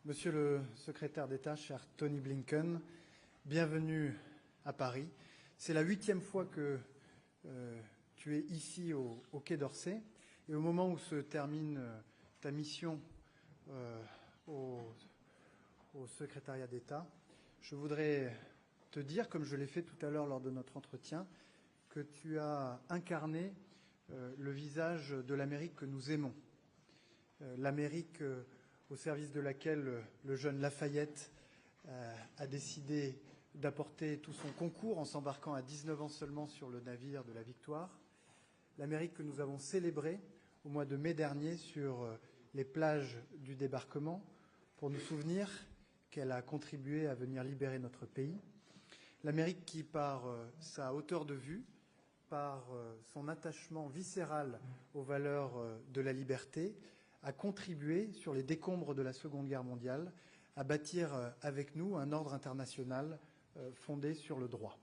Monsieur le secrétaire d'État, cher Tony Blinken, bienvenue à Paris. C'est la 8e fois que tu es ici au Quai d'Orsay. Et au moment où se termine ta mission au secrétariat d'État, je voudrais te dire, comme je l'ai fait tout à l'heure lors de notre entretien, que tu as incarné le visage de l'Amérique que nous aimons. L'Amérique au service de laquelle le jeune Lafayette a décidé d'apporter tout son concours en s'embarquant à 19 ans seulement sur le navire de la Victoire. L'Amérique que nous avons célébrée au mois de mai dernier sur les plages du débarquement pour nous souvenir qu'elle a contribué à venir libérer notre pays. L'Amérique qui, par sa hauteur de vue, par son attachement viscéral aux valeurs de la liberté, a contribué, sur les décombres de la Seconde Guerre mondiale, à bâtir avec nous un ordre international fondé sur le droit.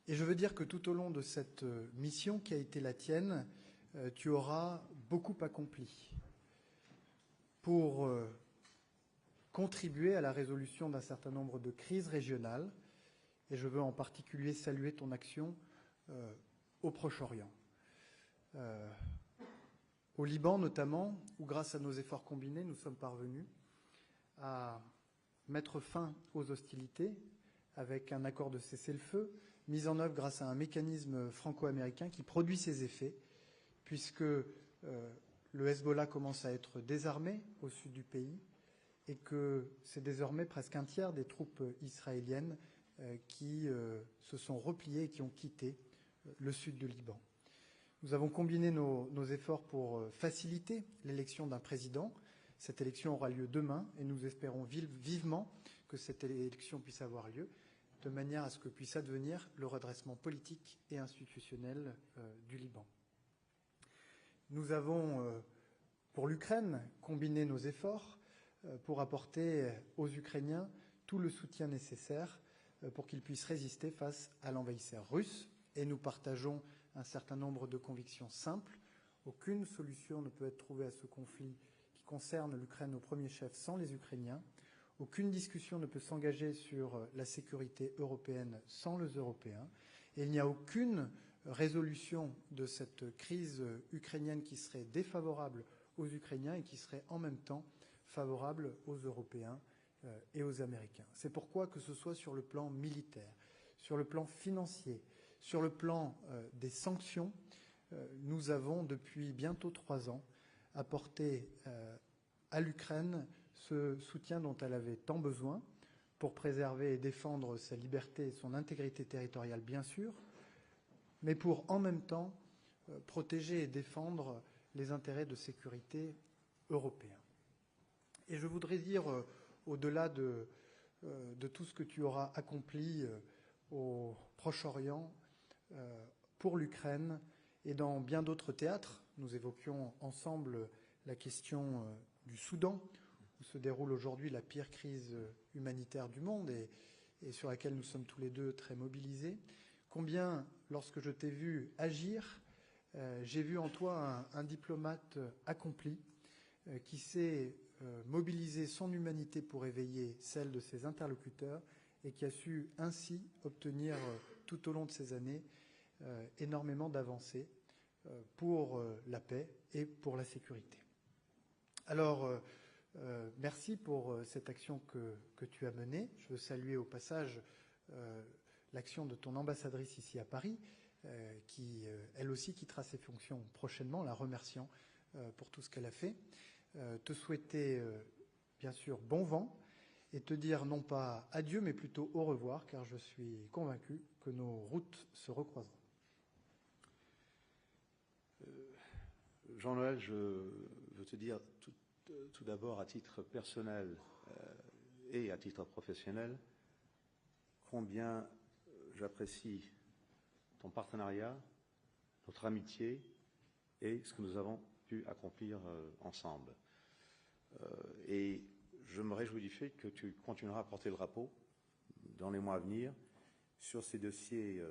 Et je veux dire que tout au long de cette mission qui a été la tienne, tu auras beaucoup accompli pour contribuer à la résolution d'un certain nombre de crises régionales. Et je veux en particulier saluer ton action au Proche-Orient. Au Liban notamment, où grâce à nos efforts combinés, nous sommes parvenus à mettre fin aux hostilités avec un accord de cessez-le-feu, mis en œuvre grâce à un mécanisme franco-américain qui produit ses effets, puisque le Hezbollah commence à être désarmé au sud du pays et que c'est désormais presque un tiers des troupes israéliennes qui se sont repliées et qui ont quitté le sud du Liban. Nous avons combiné nos efforts pour faciliter l'élection d'un président. Cette élection aura lieu demain et nous espérons vivement que cette élection puisse avoir lieu de manière à ce que puisse advenir le redressement politique et institutionnel du Liban. Nous avons, pour l'Ukraine, combiné nos efforts pour apporter aux Ukrainiens tout le soutien nécessaire pour qu'ils puissent résister face à l'envahisseur russe. Et nous partageons un certain nombre de convictions simples. Aucune solution ne peut être trouvée à ce conflit qui concerne l'Ukraine au premier chef sans les Ukrainiens. Aucune discussion ne peut s'engager sur la sécurité européenne sans les Européens. Et il n'y a aucune résolution de cette crise ukrainienne qui serait défavorable aux Ukrainiens et qui serait en même temps favorable aux Européens et aux Américains. C'est pourquoi, que ce soit sur le plan militaire, sur le plan financier, sur le plan des sanctions, nous avons depuis bientôt 3 ans apporté à l'Ukraine ce soutien dont elle avait tant besoin pour préserver et défendre sa liberté et son intégrité territoriale, bien sûr, mais pour en même temps protéger et défendre les intérêts de sécurité européens. Et je voudrais dire, au-delà de tout ce que tu auras accompli au Proche-Orient, pour l'Ukraine et dans bien d'autres théâtres. Nous évoquions ensemble la question du Soudan, où se déroule aujourd'hui la pire crise humanitaire du monde et sur laquelle nous sommes tous les deux très mobilisés. Combien, lorsque je t'ai vu agir, j'ai vu en toi un diplomate accompli qui sait mobiliser son humanité pour éveiller celle de ses interlocuteurs et qui a su ainsi obtenir tout au long de ces années énormément d'avancées pour la paix et pour la sécurité. Alors, merci pour cette action que tu as menée. Je veux saluer au passage l'action de ton ambassadrice ici à Paris, qui, elle aussi, quittera ses fonctions prochainement, la remerciant pour tout ce qu'elle a fait. Te souhaiter, bien sûr, bon vent, et te dire non pas adieu, mais plutôt au revoir, car je suis convaincu que nos routes se recroiseront. Jean-Noel, je veux te dire tout d'abord à titre personnel et à titre professionnel combien j'apprécie ton partenariat, notre amitié et ce que nous avons pu accomplir ensemble. Et je me réjouis du fait que tu continueras à porter le drapeau dans les mois à venir sur ces dossiers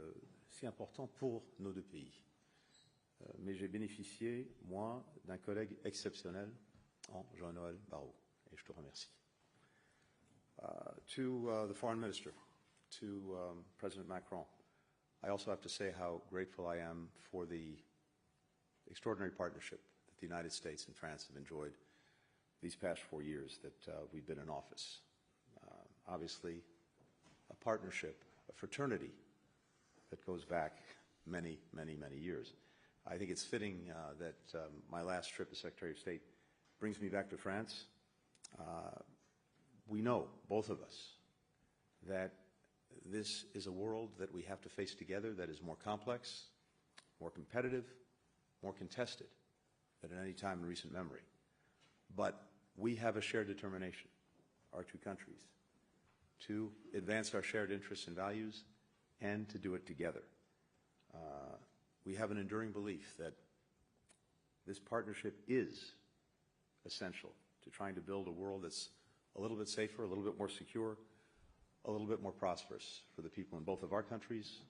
si importants pour nos deux pays. Mais j'ai bénéficié, moi, d'un collègue exceptionnel en Jean-Noel Barrot. et je te remercie. To the Foreign Minister, to President Macron, I also have to say how grateful I am for the extraordinary partnership that the United States and France have enjoyed these past 4 years that we've been in office. Obviously, a partnership, a fraternity that goes back many, many, many years. I think it's fitting that my last trip as Secretary of State brings me back to France. We know, both of us, that this is a world that we have to face together that is more complex, more competitive, more contested than at any time in recent memory. But we have a shared determination, our two countries, to advance our shared interests and values and to do it together. We have an enduring belief that this partnership is essential to trying to build a world that's a little bit safer, a little bit more secure, a little bit more prosperous for the people in both of our countries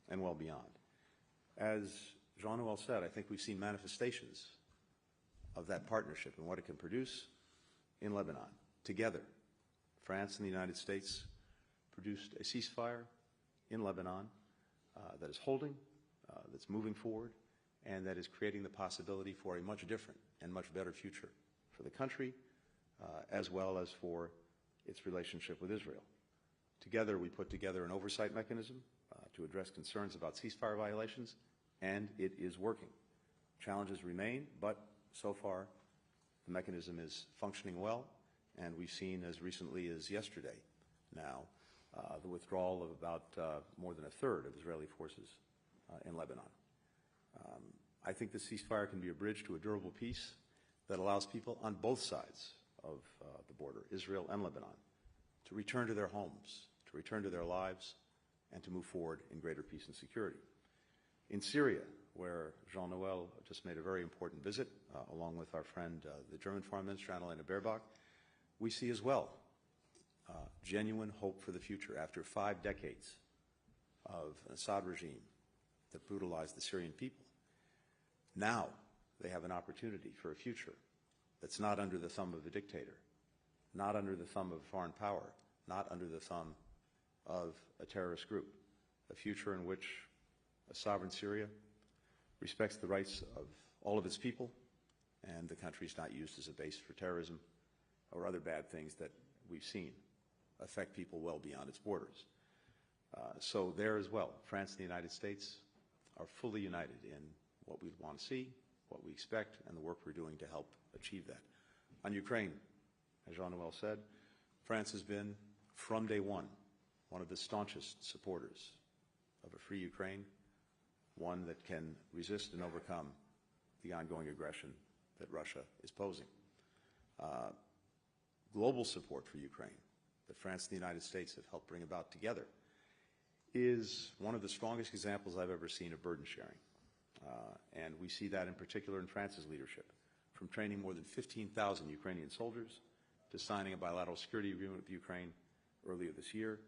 and well beyond. As Jean-Noel said, I think we've seen manifestations of that partnership and what it can produce in Lebanon. Together, France and the United States produced a ceasefire in Lebanon that is holding, that's moving forward, and that is creating the possibility for a much different and much better future for the country, as well as for its relationship with Israel. Together, we put together an oversight mechanism to address concerns about ceasefire violations, and it is working. Challenges remain, but so far the mechanism is functioning well, and we've seen as recently as yesterday now the withdrawal of about more than a third of Israeli forces in Lebanon. I think the ceasefire can be a bridge to a durable peace that allows people on both sides of the border, Israel and Lebanon, to return to their homes, to return to their lives, and to move forward in greater peace and security. In Syria, where Jean-Noel just made a very important visit, along with our friend, the German Foreign Minister, Annalena Baerbock, we see as well genuine hope for the future after 5 decades of an Assad regime that brutalized the Syrian people. Now they have an opportunity for a future that's not under the thumb of a dictator, not under the thumb of a foreign power, not under the thumb of a terrorist group, a future in which a sovereign Syria respects the rights of all of its people, and the country is not used as a base for terrorism or other bad things that we've seen affect people well beyond its borders. So there as well, France and the United States are fully united in what we want to see, what we expect, and the work we're doing to help achieve that. On Ukraine, as Jean-Noel said, France has been, from day one of the staunchest supporters of a free Ukraine, one that can resist and overcome the ongoing aggression that Russia is posing. Global support for Ukraine that France and the United States have helped bring about together is one of the strongest examples I've ever seen of burden sharing. And we see that in particular in France's leadership, from training more than 15,000 Ukrainian soldiers to signing a bilateral security agreement with Ukraine earlier this year,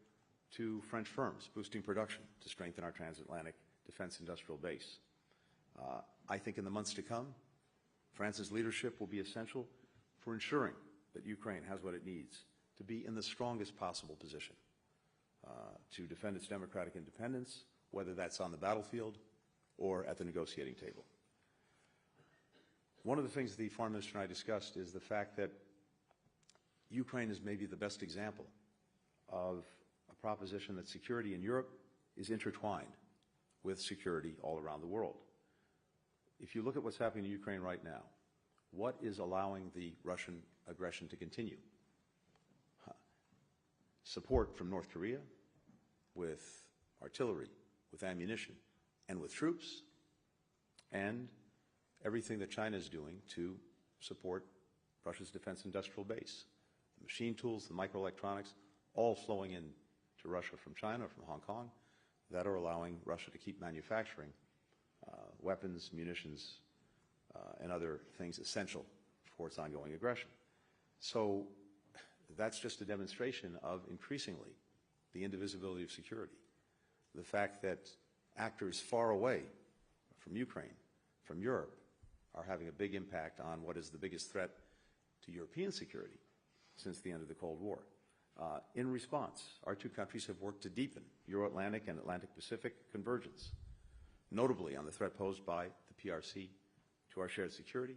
to French firms boosting production to strengthen our transatlantic defense industrial base. I think in the months to come, France's leadership will be essential for ensuring that Ukraine has what it needs to be in the strongest possible position to defend its democratic independence, whether that's on the battlefield or at the negotiating table. One of the things the Foreign Minister and I discussed is the fact that Ukraine is maybe the best example of a proposition that security in Europe is intertwined with security all around the world. If you look at what's happening in Ukraine right now, what is allowing the Russian aggression to continue? Support from North Korea with artillery, with ammunition, and with troops, and everything that China is doing to support Russia's defense industrial base. The machine tools, the microelectronics, all flowing in to Russia from China, from Hong Kong, that are allowing Russia to keep manufacturing weapons, munitions, and other things essential for its ongoing aggression. So that's just a demonstration of increasingly the indivisibility of security. The fact that actors far away from Ukraine, from Europe, are having a big impact on what is the biggest threat to European security, since the end of the Cold War. In response, our two countries have worked to deepen Euro-Atlantic and Atlantic-Pacific convergence, notably on the threat posed by the PRC to our shared security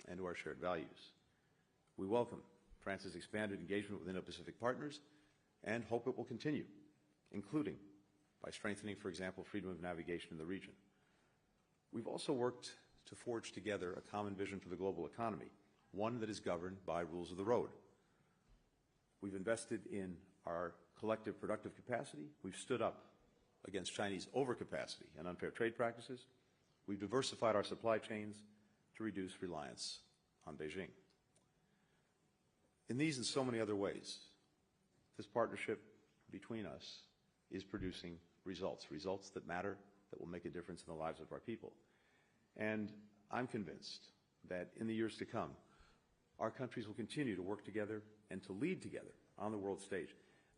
and to our shared values. We welcome France's expanded engagement with Indo-Pacific partners and hope it will continue, including by strengthening, for example, freedom of navigation in the region. We've also worked to forge together a common vision for the global economy, one that is governed by rules of the road. We've invested in our collective productive capacity. We've stood up against Chinese overcapacity and unfair trade practices. We've diversified our supply chains to reduce reliance on Beijing. In these and so many other ways, this partnership between us is producing results that matter, that will make a difference in the lives of our people. And I'm convinced that in the years to come, our countries will continue to work together and to lead together on the world stage,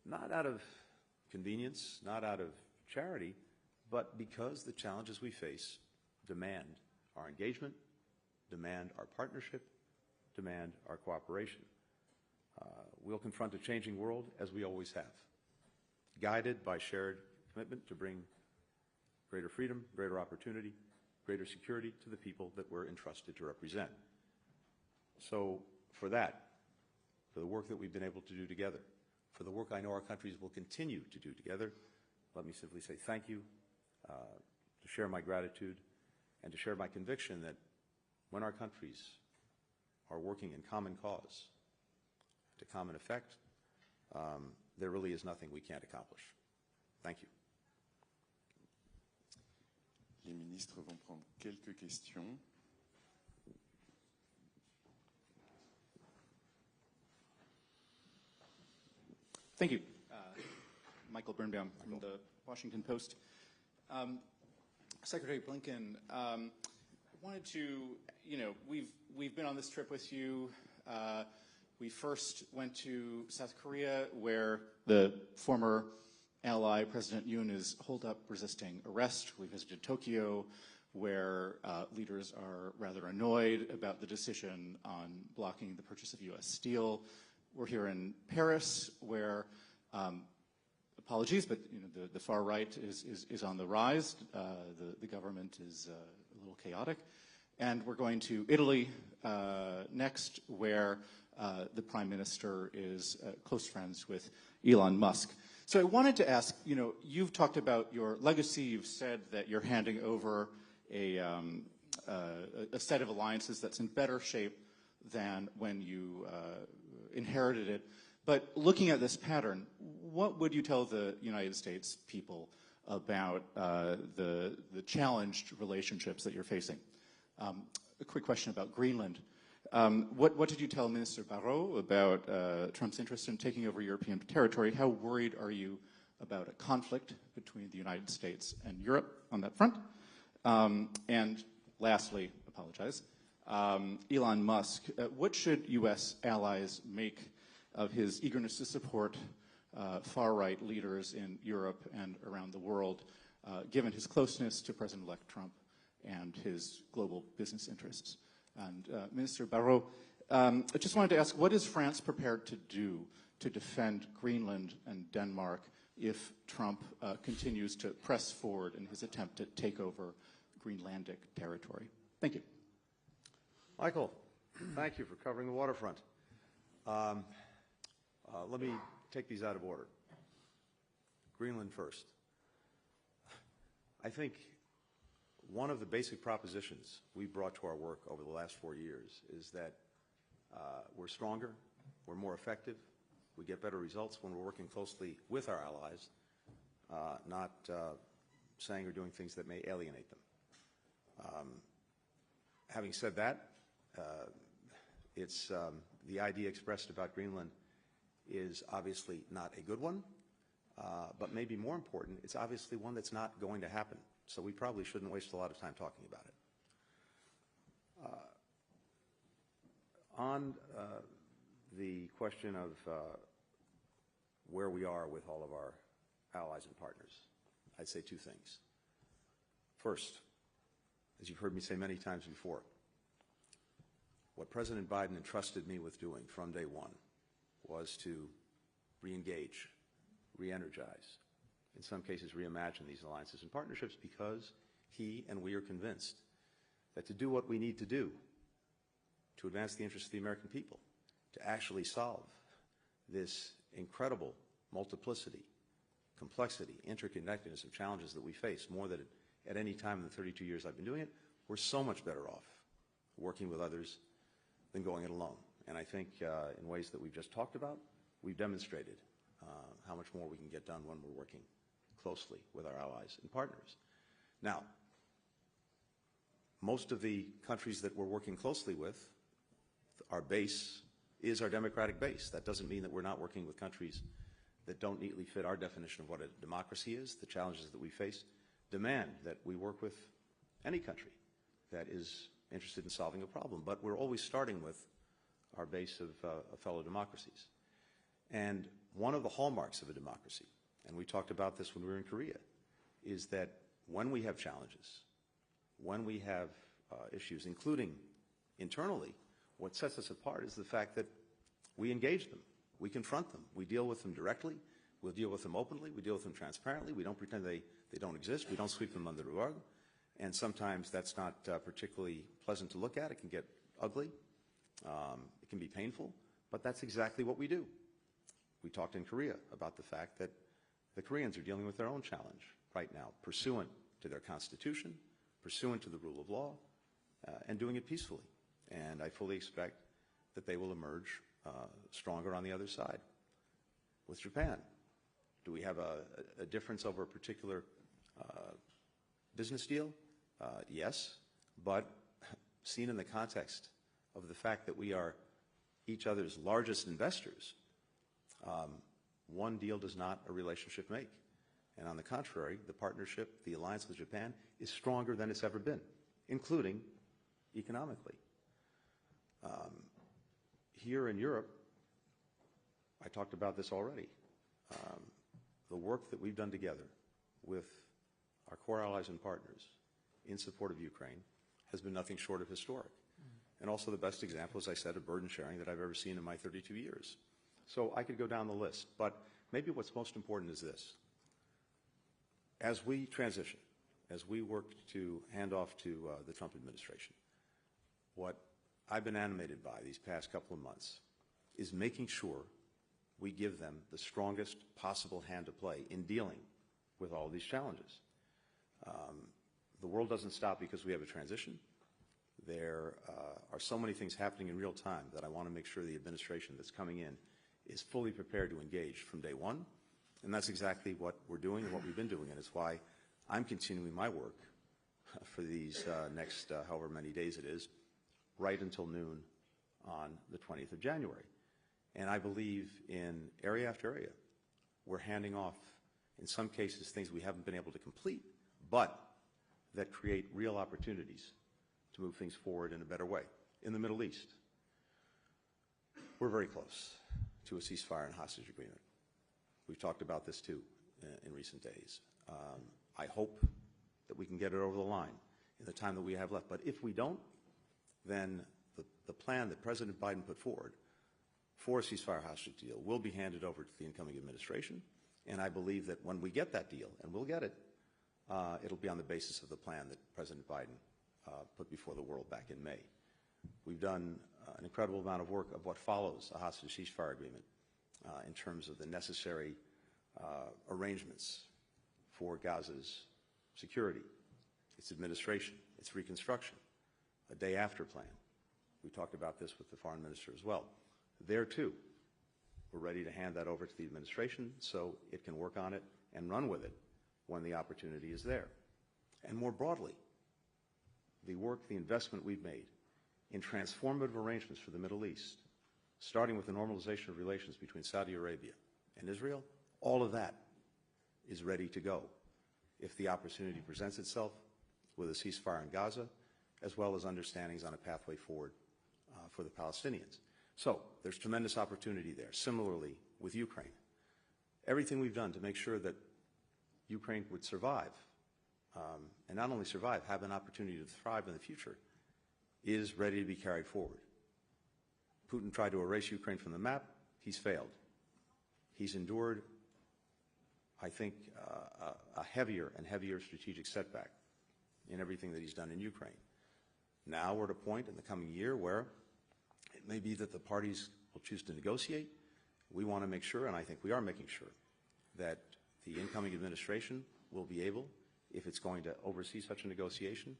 not out of convenience, not out of charity, but because the challenges we face demand our engagement, demand our partnership, demand our cooperation. We'll confront a changing world as we always have, guided by shared commitment to bring greater freedom, greater opportunity, greater security to the people that we're entrusted to represent. So for that, for the work that we've been able to do together, for the work I know our countries will continue to do together, let me simply say thank you, to share my gratitude, and to share my conviction that when our countries are working in common cause, to common effect, there really is nothing we can't accomplish. Thank you. Les ministres vont prendre quelques questions. Thank you. Michael Birnbaum from the Washington Post. Secretary Blinken, I wanted to, we've been on this trip with you. We first went to South Korea, where the former ally, President Yoon, is holed up resisting arrest. We visited Tokyo, where leaders are rather annoyed about the decision on blocking the purchase of U.S. steel. We're here in Paris, where, apologies, but the far right is on the rise. The government is a little chaotic. And we're going to Italy next, where the Prime Minister is close friends with Elon Musk. So I wanted to ask, you've talked about your legacy. You've said that you're handing over a set of alliances that's in better shape than when you inherited it. But looking at this pattern, what would you tell the United States people about the challenged relationships that you're facing? A quick question about Greenland. What did you tell Minister Barrot about Trump's interest in taking over European territory? How worried are you about a conflict between the United States and Europe on that front? And lastly, Elon Musk, what should U.S. allies make of his eagerness to support far-right leaders in Europe and around the world, given his closeness to President-elect Trump and his global business interests? And Minister Barrot, I just wanted to ask, what is France prepared to do to defend Greenland and Denmark if Trump continues to press forward in his attempt to take over Greenlandic territory? Thank you. Michael, thank you for covering the waterfront. Let me take these out of order. Greenland first. I think one of the basic propositions we brought to our work over the last 4 years is that we're stronger, we're more effective, we get better results when we're working closely with our allies, not saying or doing things that may alienate them. Having said that, it's the idea expressed about Greenland is obviously not a good one, but maybe more important, it's obviously one that's not going to happen. So we probably shouldn't waste a lot of time talking about it. On the question of where we are with all of our allies and partners, I'd say two things. First, as you've heard me say many times before, what President Biden entrusted me with doing from day one was to re-engage, re-energize, in some cases reimagine these alliances and partnerships, because he and we are convinced that to do what we need to do to advance the interests of the American people, to actually solve this incredible multiplicity, complexity, interconnectedness of challenges that we face, more than at any time in the 32 years I've been doing it, we're so much better off working with others than going it alone. And I think in ways that we've just talked about, we've demonstrated how much more we can get done when we're working closely with our allies and partners. Now, most of the countries that we're working closely with, our base is our democratic base. That doesn't mean that we're not working with countries that don't neatly fit our definition of what a democracy is. The challenges that we face demand that we work with any country that is interested in solving a problem. But we're always starting with our base of fellow democracies. And one of the hallmarks of a democracy, and we talked about this when we were in Korea, is that when we have challenges, when we have issues, including internally, what sets us apart is the fact that we engage them, we confront them, we deal with them directly, we'll deal with them openly, we deal with them transparently, we don't pretend they don't exist, we don't sweep them under the rug, and sometimes that's not particularly pleasant to look at. It can get ugly, it can be painful, but that's exactly what we do. We talked in Korea about the fact that the Koreans are dealing with their own challenge right now, pursuant to their constitution, pursuant to the rule of law, and doing it peacefully. And I fully expect that they will emerge stronger on the other side. With Japan, do we have a difference over a particular business deal? Yes, but seen in the context of the fact that we are each other's largest investors, one deal does not a relationship make. And on the contrary, the partnership, the alliance with Japan is stronger than it's ever been, including economically. Here in Europe, I talked about this already. The work that we've done together with our core allies and partners in support of Ukraine has been nothing short of historic. And also the best example, as I said, of burden sharing that I've ever seen in my 32 years. So I could go down the list, but maybe what's most important is this. As we transition, as we work to hand off to the Trump administration, what I've been animated by these past couple of months is making sure we give them the strongest possible hand to play in dealing with all of these challenges. The world doesn't stop because we have a transition. There are so many things happening in real time that I want to make sure the administration that's coming in is fully prepared to engage from day one. And that's exactly what we're doing and what we've been doing. And it's why I'm continuing my work for these next however many days it is, right until noon on the 20th of January. And I believe in area after area, we're handing off, in some cases, things we haven't been able to complete, but that create real opportunities to move things forward in a better way. In the Middle East, we're very close to a ceasefire and hostage agreement. We've talked about this too in recent days. I hope that we can get it over the line in the time that we have left. But if we don't, then the plan that President Biden put forward for a ceasefire hostage deal will be handed over to the incoming administration. And I believe that when we get that deal, and we'll get it, it'll be on the basis of the plan that President Biden put before the world back in May. We've done an incredible amount of work of what follows a hostage ceasefire agreement in terms of the necessary arrangements for Gaza's security, its administration, its reconstruction, a day-after plan. We talked about this with the foreign minister as well. There, too, we're ready to hand that over to the administration so it can work on it and run with it when the opportunity is there. And more broadly, the work, the investment we've made in transformative arrangements for the Middle East, starting with the normalization of relations between Saudi Arabia and Israel, all of that is ready to go if the opportunity presents itself with a ceasefire in Gaza, as well as understandings on a pathway forward for the Palestinians. So there's tremendous opportunity there. Similarly, with Ukraine, everything we've done to make sure that Ukraine would survive, and not only survive, have an opportunity to thrive in the future, is ready to be carried forward. Putin tried to erase Ukraine from the map. he's failed. He's endured, I think, a heavier and heavier strategic setback in everything that he's done in Ukraine. Now we're at a point in the coming year where it may be that the parties will choose to negotiate. We want to make sure, and I think we are making sure, that the incoming administration will be able, if it's going to oversee such a negotiation,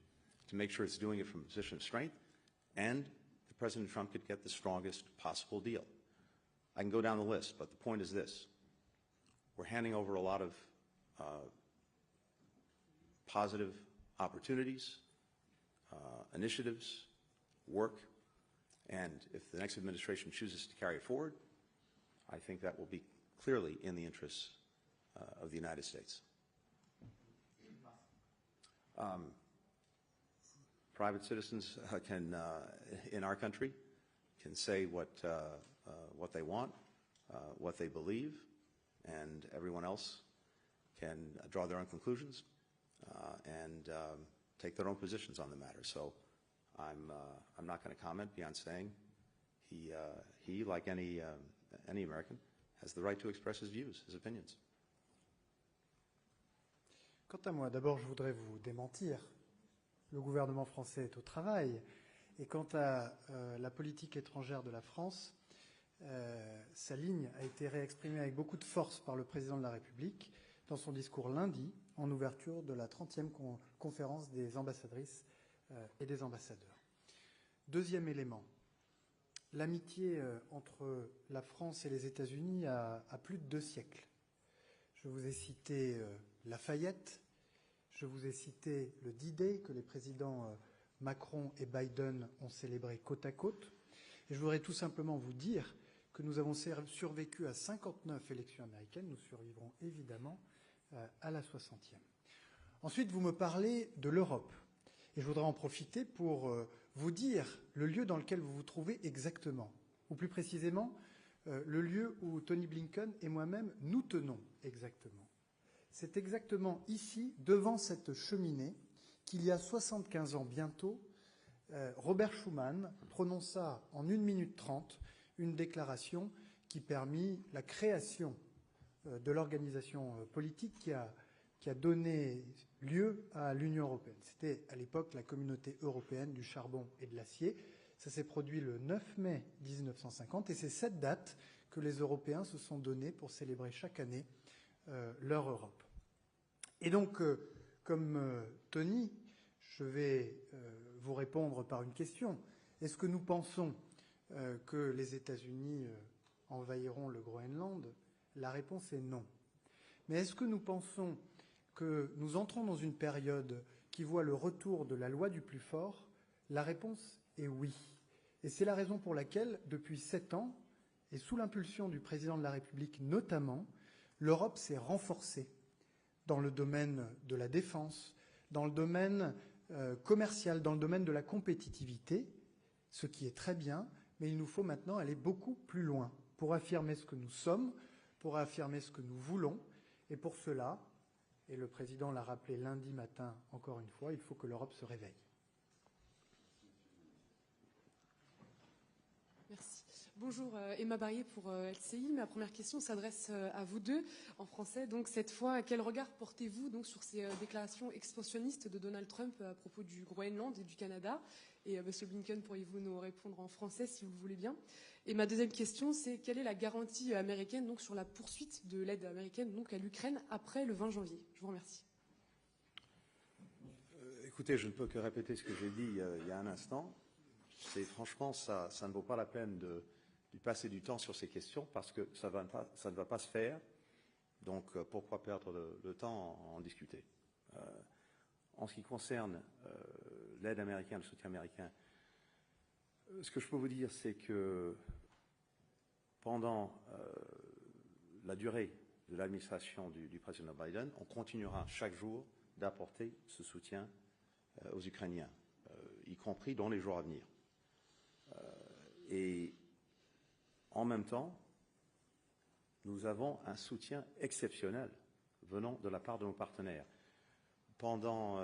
to make sure it's doing it from a position of strength, and that President Trump could get the strongest possible deal. I can go down the list, but the point is this. We're handing over a lot of positive opportunities, initiatives, work, and if the next administration chooses to carry it forward, I think that will be clearly in the interests of the United States. Private citizens can, in our country, can say what they want, what they believe, and everyone else can draw their own conclusions and take their own positions on the matter. So I'm not going to comment beyond saying he like any American, has the right to express his views, his opinions. Quant à moi, d'abord, je voudrais vous démentir. Le gouvernement français est au travail. Et quant à la politique étrangère de la France, sa ligne a été réexprimée avec beaucoup de force par le président de la République dans son discours lundi, en ouverture de la 30e conférence des ambassadrices et des ambassadeurs. Deuxième élément, l'amitié entre la France et les États-Unis a plus de 2 siècles. Je vous ai cité Lafayette, je vous ai cité le D-Day que les présidents Macron et Biden ont célébré côte à côte. Et je voudrais tout simplement vous dire que nous avons survécu à 59 élections américaines, nous survivrons évidemment à la 60e. Ensuite, vous me parlez de l'Europe. Et je voudrais en profiter pour vous dire le lieu dans lequel vous vous trouvez exactement. Ou plus précisément, le lieu où Tony Blinken et moi-même nous tenons exactement. C'est exactement ici, devant cette cheminée, qu'il y a 75 ans bientôt, Robert Schuman prononça en 1 minute 30 une déclaration qui permit la création de l'organisation politique qui a donné lieu à l'Union européenne. C'était à l'époque la Communauté européenne du charbon et de l'acier. Ça s'est produit le 9 mai 1950 et c'est cette date que les Européens se sont donnés pour célébrer chaque année leur Europe. Et donc, comme Tony, je vais vous répondre par une question. Est-ce que nous pensons que les États-Unis envahiront le Groenland? La réponse est non. Mais est-ce que nous pensons que nous entrons dans une période qui voit le retour de la loi du plus fort? La réponse est oui. Et c'est la raison pour laquelle, depuis 7 ans, et sous l'impulsion du président de la République notamment, l'Europe s'est renforcée dans le domaine de la défense, dans le domaine commercial, dans le domaine de la compétitivité, ce qui est très bien, mais il nous faut maintenant aller beaucoup plus loin pour affirmer ce que nous sommes, pour affirmer ce que nous voulons, et pour cela, et le président l'a rappelé lundi matin encore une fois, il faut que l'Europe se réveille. Merci. Bonjour, Emma Barrier pour LCI. Ma première question s'adresse à vous deux en français. Donc cette fois, quel regard portez-vous donc sur ces déclarations expansionnistes de Donald Trump à propos du Groenland et du Canada? Et Monsieur Blinken, pourriez-vous nous répondre en français si vous le voulez bien? Et ma deuxième question, c'est quelle est la garantie américaine donc sur la poursuite de l'aide américaine donc à l'Ukraine après le 20 janvier? Je vous remercie. Écoutez, je ne peux que répéter ce que j'ai dit il y a un instant. Franchement, ça ne vaut pas la peine de passer du temps sur ces questions parce que ça ne va pas se faire. Donc, pourquoi perdre le temps à en discuter? En ce qui concerne l'aide américaine, le soutien américain, ce que je peux vous dire, c'est que pendant la durée de l'administration du président Biden, on continuera chaque jour d'apporter ce soutien aux Ukrainiens, y compris dans les jours à venir. Et en même temps, nous avons un soutien exceptionnel venant de la part de nos partenaires. Pendant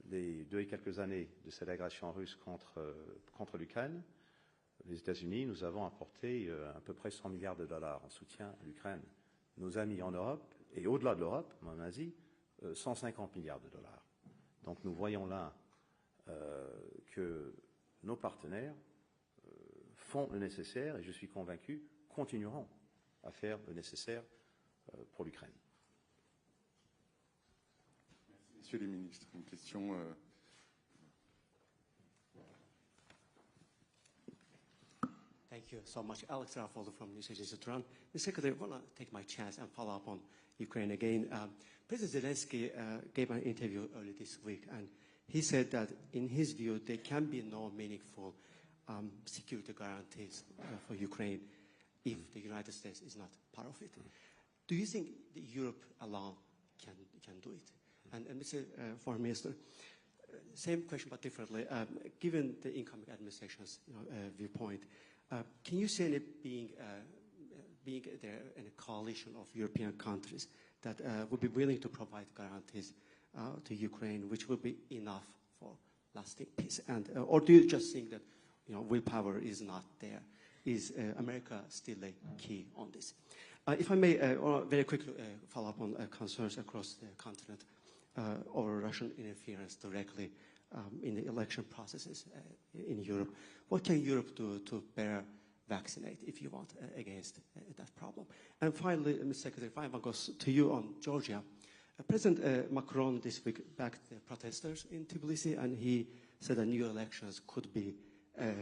les 2 et quelques années de cette agression russe contre l'Ukraine, les États-Unis, nous avons apporté à peu près 100 milliards de dollars en soutien à l'Ukraine. Nos amis en Europe, et au-delà de l'Europe, en Asie, 150 milliards de dollars. Donc nous voyons là que nos partenaires font le nécessaire, et je suis convaincu, continueront à faire le nécessaire pour l'Ukraine. Merci, messieurs les ministres. Une question. Thank you so much. Alex Raffoldo from News Agency Tehran. Mr. Secretary, I want to take my chance and follow up on Ukraine again. President Zelensky gave an interview early this week, and he said that in his view, there can be no meaningful security guarantees for Ukraine if the United States is not part of it. Do you think Europe alone can do it? And Mr. Foreign Minister, same question but differently. Given the incoming administration's viewpoint, can you see it being there in a coalition of European countries that would be willing to provide guarantees to Ukraine, which would be enough for lasting peace? And or do you just think that willpower is not there? Is America still a key on this? If I may, very quickly follow up on concerns across the continent over Russian interference directly in the election processes in Europe. What can Europe do to better vaccinate, if you want, against that problem? And finally, Mr. Secretary, if I go to you on Georgia. President Macron this week backed the protesters in Tbilisi, and he said that new elections could be a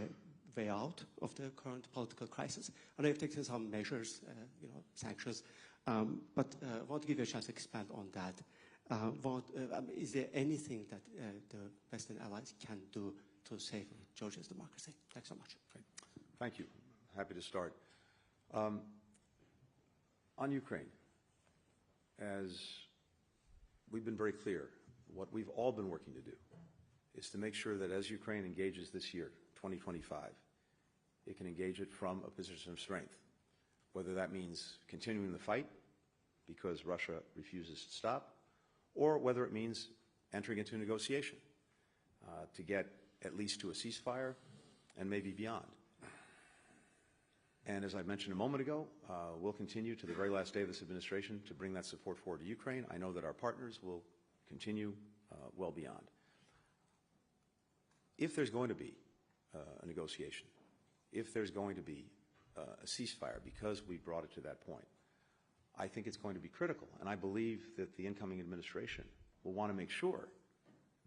way out of the current political crisis. And they've taken some measures, sanctions, but I want to give you a chance to expand on that. Is there anything that the Western allies can do to save Georgia's democracy? Thanks so much. Thank you. Happy to start. On Ukraine, as we've been very clear, what we've all been working to do is to make sure that as Ukraine engages this year, 2025, it can engage it from a position of strength, whether that means continuing the fight because Russia refuses to stop, or whether it means entering into negotiation to get at least to a ceasefire and maybe beyond. And as I mentioned a moment ago, we'll continue to the very last day of this administration to bring that support forward to Ukraine. I know that our partners will continue well beyond. If there's going to be a negotiation, if there's going to be a ceasefire because we brought it to that point, I think it's going to be critical, and I believe that the incoming administration will want to make sure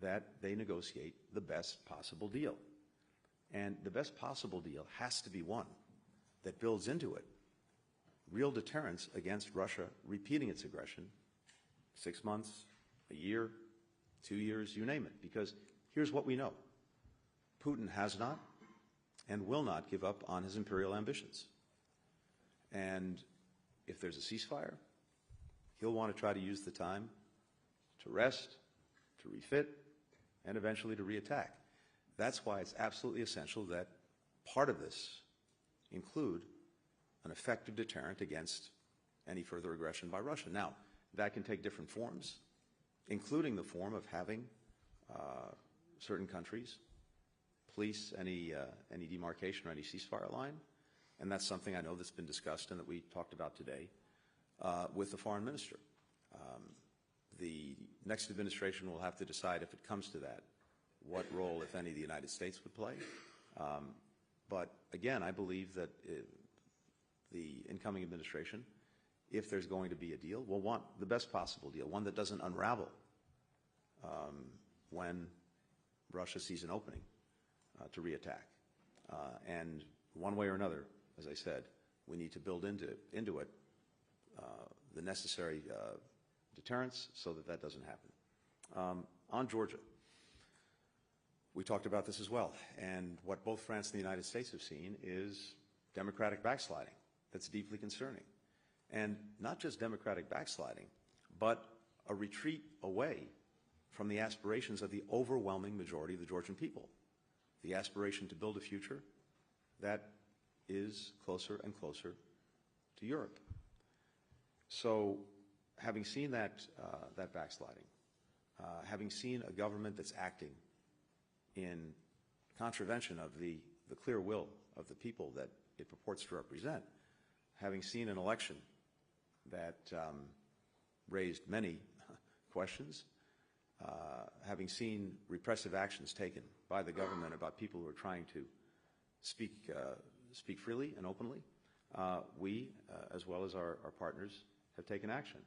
that they negotiate the best possible deal. And the best possible deal has to be one that builds into it real deterrence against Russia repeating its aggression 6 months, a year, 2 years, you name it. Because here's what we know. Putin has not and will not give up on his imperial ambitions. And if there's a ceasefire, he'll want to try to use the time to rest, to refit, and eventually to reattack. That's why it's absolutely essential that part of this include an effective deterrent against any further aggression by Russia. Now, that can take different forms, including the form of having certain countries police any demarcation or any ceasefire line. And that's something I know that's been discussed and that we talked about today with the foreign minister. The next administration will have to decide, if it comes to that, what role, if any, the United States would play. But again, I believe that the incoming administration, if there's going to be a deal, will want the best possible deal, one that doesn't unravel when Russia sees an opening to reattack. And one way or another, as I said, we need to build into it the necessary deterrence so that that doesn't happen. On Georgia, we talked about this as well. And what both France and the United States have seen is democratic backsliding. That's deeply concerning. And not just democratic backsliding, but a retreat away from the aspirations of the overwhelming majority of the Georgian people. The aspiration to build a future that is closer and closer to Europe. So, having seen that backsliding, having seen a government that's acting in contravention of the clear will of the people that it purports to represent, having seen an election that raised many questions, having seen repressive actions taken by the government about people who are trying to speak freely and openly, we, as well as our partners, have taken action.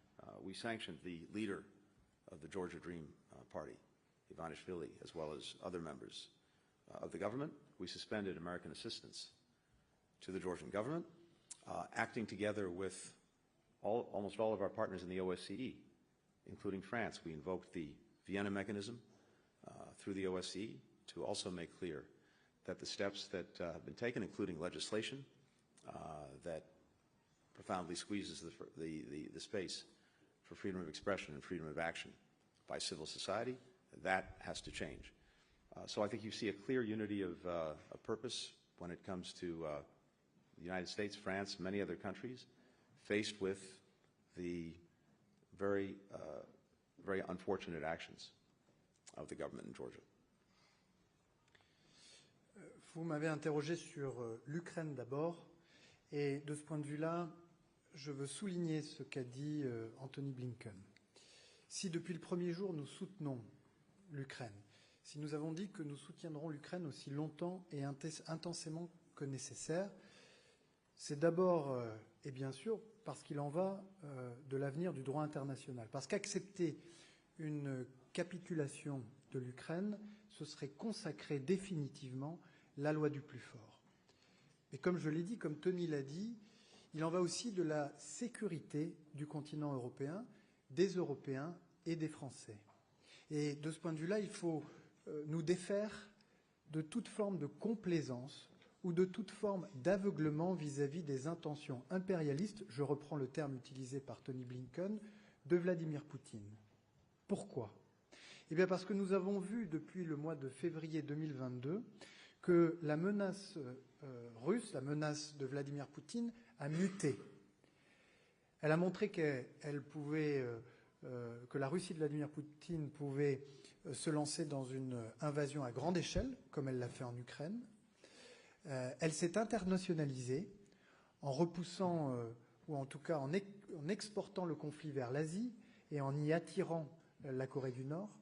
We sanctioned the leader of the Georgia Dream Party, Ivanishvili, as well as other members of the government. We suspended American assistance to the Georgian government, acting together with almost all of our partners in the OSCE, including France. We invoked the Vienna mechanism through the OSCE to also make clear that the steps that have been taken, including legislation that profoundly squeezes the space for freedom of expression and freedom of action by civil society, that has to change. So I think you see a clear unity of purpose when it comes to the United States, France, many other countries, faced with the very unfortunate actions of the government in Georgia. Vous m'avez interrogé sur l'Ukraine d'abord, et de ce point de vue-là, je veux souligner ce qu'a dit Antony Blinken. Si depuis le premier jour nous soutenons l'Ukraine, si nous avons dit que nous soutiendrons l'Ukraine aussi longtemps et intensément que nécessaire, c'est d'abord et bien sûr parce qu'il en va de l'avenir du droit international. Parce qu'accepter une capitulation de l'Ukraine, ce serait consacrer définitivement la loi du plus fort. Et comme je l'ai dit, comme Tony l'a dit, il en va aussi de la sécurité du continent européen, des Européens et des Français. Et de ce point de vue-là, il faut nous défaire de toute forme de complaisance ou de toute forme d'aveuglement vis-à-vis des intentions impérialistes, je reprends le terme utilisé par Tony Blinken, de Vladimir Poutine. Pourquoi ? Eh bien parce que nous avons vu depuis le mois de février 2022 que la menace russe, la menace de Vladimir Poutine, a muté. Elle a montré qu'elle pouvait, que la Russie de Vladimir Poutine pouvait se lancer dans une invasion à grande échelle, comme elle l'a fait en Ukraine. Elle s'est internationalisée en repoussant, ou en tout cas en exportant le conflit vers l'Asie et en y attirant la Corée du Nord.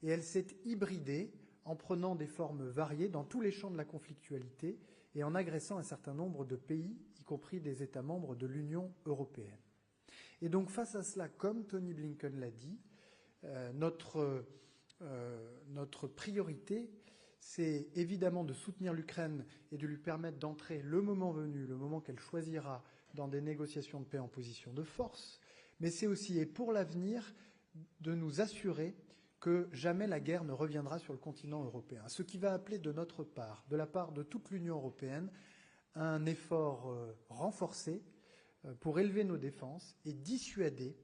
Et elle s'est hybridée en prenant des formes variées dans tous les champs de la conflictualité et en agressant un certain nombre de pays, y compris des États membres de l'Union européenne. Et donc face à cela, comme Tony Blinken l'a dit, notre priorité, c'est évidemment de soutenir l'Ukraine et de lui permettre d'entrer le moment venu, le moment qu'elle choisira, dans des négociations de paix en position de force, mais c'est aussi, et pour l'avenir, de nous assurer que jamais la guerre ne reviendra sur le continent européen. Ce qui va appeler de notre part, de la part de toute l'Union européenne, un effort renforcé pour élever nos défenses et dissuader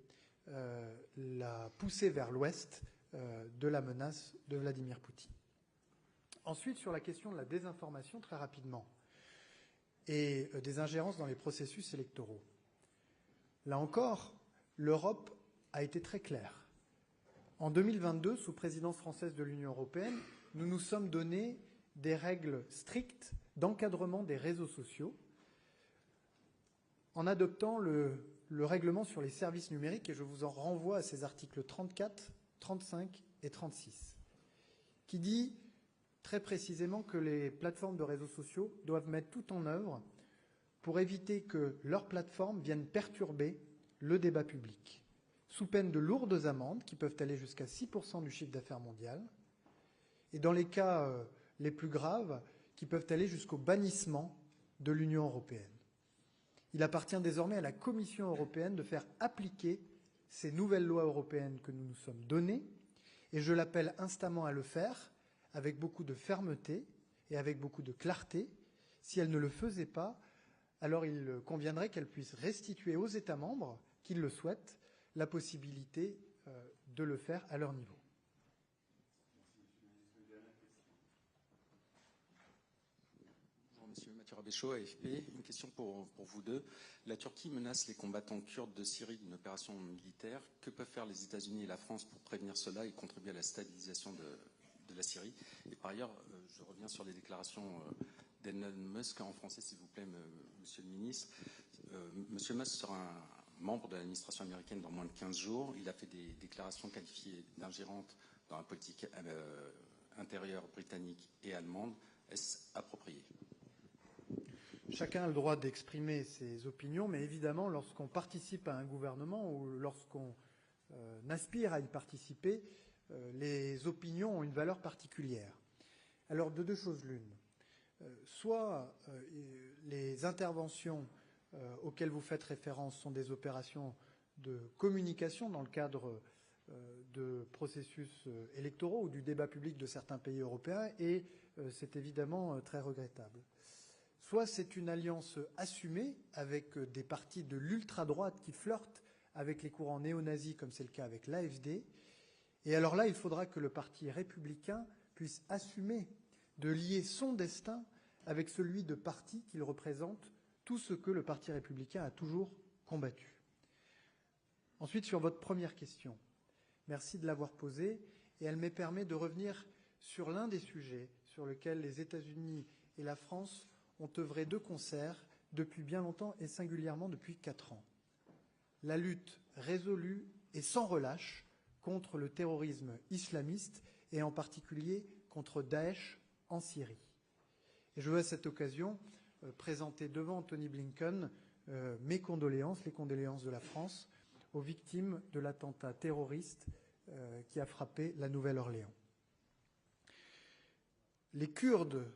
la poussée vers l'ouest de la menace de Vladimir Poutine. Ensuite, sur la question de la désinformation, très rapidement, et des ingérences dans les processus électoraux. Là encore, l'Europe a été très claire. En 2022, sous présidence française de l'Union européenne, nous nous sommes donné des règles strictes d'encadrement des réseaux sociaux en adoptant le règlement sur les services numériques, et je vous en renvoie à ces articles 34, 35 et 36, qui dit très précisément que les plateformes de réseaux sociaux doivent mettre tout en œuvre pour éviter que leurs plateformes viennent perturber le débat public, sous peine de lourdes amendes qui peuvent aller jusqu'à 6% du chiffre d'affaires mondial, et dans les cas les plus graves, qui peuvent aller jusqu'au bannissement de l'Union européenne. Il appartient désormais à la Commission européenne de faire appliquer ces nouvelles lois européennes que nous nous sommes données, et je l'appelle instamment à le faire avec beaucoup de fermeté et avec beaucoup de clarté. Si elle ne le faisait pas, alors il conviendrait qu'elle puisse restituer aux États membres qui le souhaitent la possibilité de le faire à leur niveau. Bonjour Monsieur Mathieu Rabéchaud, AFP. Une question pour vous deux. La Turquie menace les combattants kurdes de Syrie d'une opération militaire. Que peuvent faire les États-Unis et la France pour prévenir cela et contribuer à la stabilisation de la Syrie? Et par ailleurs, je reviens sur les déclarations d'Elon Musk en français, s'il vous plaît, Monsieur le ministre. Monsieur Musk sera un membre de l'administration américaine dans moins de 15 jours. Il a fait des déclarations qualifiées d'ingérentes dans la politique intérieure britannique et allemande. Est-ce approprié? Chacun a le droit d'exprimer ses opinions, mais évidemment, lorsqu'on participe à un gouvernement ou lorsqu'on aspire à y participer, les opinions ont une valeur particulière. Alors, de deux choses l'une. Soit les interventions auxquelles vous faites référence sont des opérations de communication dans le cadre de processus électoraux ou du débat public de certains pays européens, et c'est évidemment très regrettable. Soit c'est une alliance assumée avec des partis de l'ultra-droite qui flirtent avec les courants néo-nazis, comme c'est le cas avec l'AfD. Et alors là, il faudra que le parti républicain puisse assumer de lier son destin avec celui de partis qu'il représente, tout ce que le Parti républicain a toujours combattu. Ensuite, sur votre première question, merci de l'avoir posée, et elle me permet de revenir sur l'un des sujets sur lesquels les États-Unis et la France ont œuvré de concert depuis bien longtemps et singulièrement depuis 4 ans. La lutte résolue et sans relâche contre le terrorisme islamiste et en particulier contre Daesh en Syrie. Et je veux à cette occasion présenter devant Antony Blinken mes condoléances, les condoléances de la France, aux victimes de l'attentat terroriste qui a frappé la Nouvelle-Orléans. Les Kurdes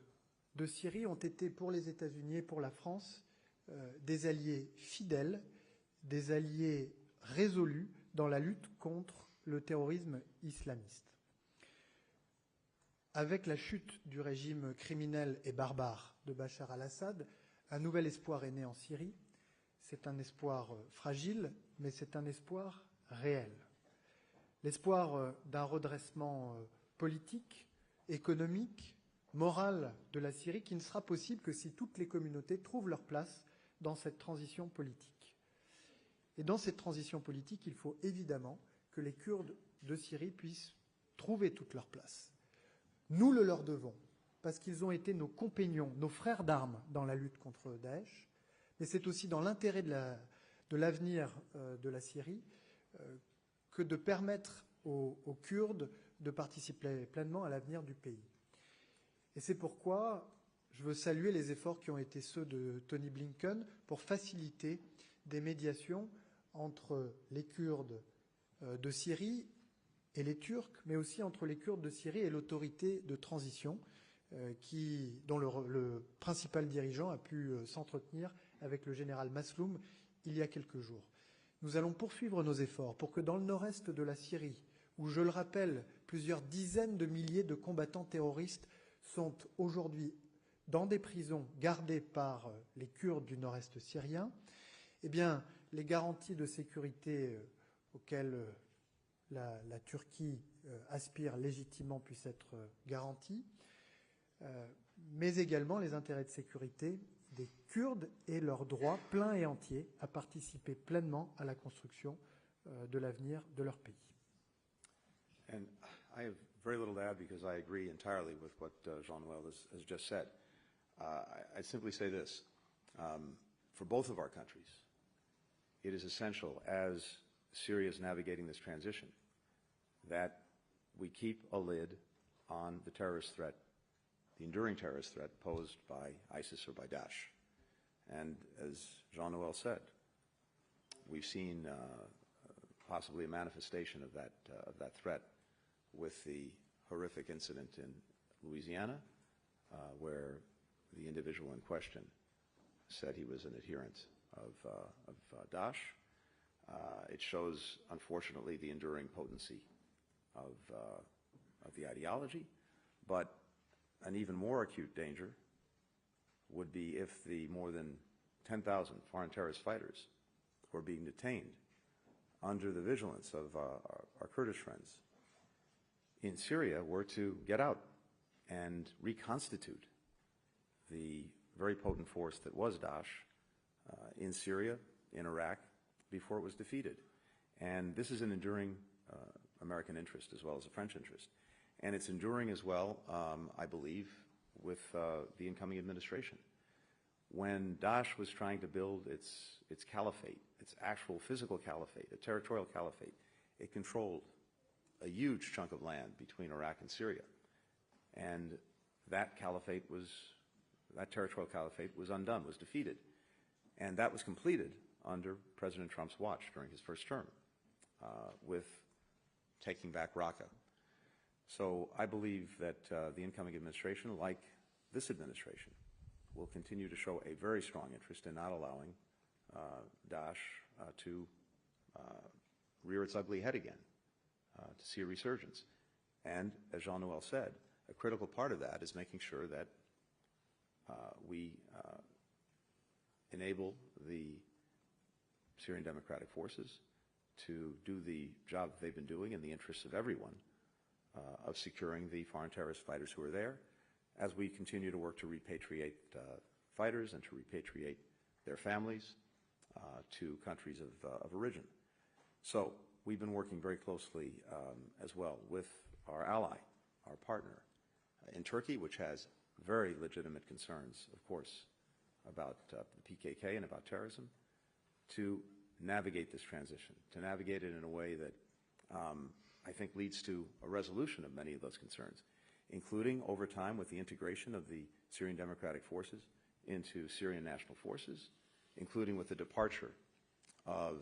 de Syrie ont été pour les États-Unis et pour la France des alliés fidèles, des alliés résolus dans la lutte contre le terrorisme islamiste. Avec la chute du régime criminel et barbare de Bachar al-Assad, un nouvel espoir est né en Syrie. C'est un espoir fragile, mais c'est un espoir réel. L'espoir d'un redressement politique, économique, moral de la Syrie qui ne sera possible que si toutes les communautés trouvent leur place dans cette transition politique. Et dans cette transition politique, il faut évidemment que les Kurdes de Syrie puissent trouver toute leur place. Nous le leur devons, parce qu'ils ont été nos compagnons, nos frères d'armes dans la lutte contre Daesh, mais c'est aussi dans l'intérêt de l'avenir de la Syrie que de permettre aux Kurdes de participer pleinement à l'avenir du pays. Et c'est pourquoi je veux saluer les efforts qui ont été ceux de Tony Blinken pour faciliter des médiations entre les Kurdes de Syrie et les Turcs, mais aussi entre les Kurdes de Syrie et l'autorité de transition, dont le principal dirigeant a pu s'entretenir avec le général Masloum il y a quelques jours. Nous allons poursuivre nos efforts pour que dans le nord-est de la Syrie, où, je le rappelle, plusieurs dizaines de milliers de combattants terroristes sont aujourd'hui dans des prisons gardées par les Kurdes du nord-est syrien, eh bien, les garanties de sécurité auxquelles la Turquie aspire légitimement puissent être garanties, mais également les intérêts de sécurité des Kurdes et leur droit plein et entier à participer pleinement à la construction de l'avenir de leur pays. And I have very little to add because I agree entirely with what Jean-Noel has just said. I simply say this. For both of our countries, it is essential as Syria is navigating this transition that we keep a lid on the terrorist threat, the enduring terrorist threat posed by ISIS or by Daesh. And as Jean-Noel said, we've seen possibly a manifestation of that threat with the horrific incident in Louisiana, where the individual in question said he was an adherent of Daesh. It shows, unfortunately, the enduring potency of the ideology, but an even more acute danger would be if the more than 10,000 foreign terrorist fighters who are being detained under the vigilance of our Kurdish friends in Syria were to get out and reconstitute the very potent force that was Daesh in Syria, in Iraq, before it was defeated. And this is an enduring American interest as well as a French interest. And it's enduring as well, I believe, with the incoming administration. When Daesh was trying to build its caliphate, its actual physical caliphate, a territorial caliphate, it controlled a huge chunk of land between Iraq and Syria. And that territorial caliphate was undone, was defeated. And that was completed under President Trump's watch during his first term with taking back Raqqa. So I believe that the incoming administration, like this administration, will continue to show a very strong interest in not allowing Daesh to rear its ugly head again, to see a resurgence. And as Jean-Noel said, a critical part of that is making sure that we enable the Syrian Democratic Forces to do the job that they've been doing in the interests of everyone, of securing the foreign terrorist fighters who are there, as we continue to work to repatriate fighters and to repatriate their families to countries of origin. So we've been working very closely as well with our ally, our partner in Turkey, which has very legitimate concerns, of course, about the PKK and about terrorism, to navigate this transition, to navigate it in a way that I think leads to a resolution of many of those concerns, including over time with the integration of the Syrian Democratic Forces into Syrian national forces, including with the departure of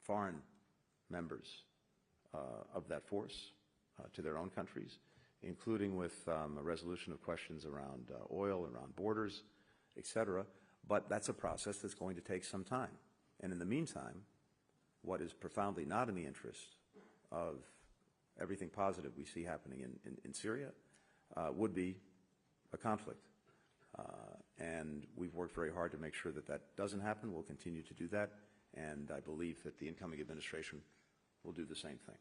foreign members of that force to their own countries, including with a resolution of questions around oil, around borders, etc. But that's a process that's going to take some time. And in the meantime, what is profoundly not in the interest of everything positive we see happening in Syria would be a conflict. And we've worked very hard to make sure that that doesn't happen. We'll continue to do that. And I believe that the incoming administration will do the same thing.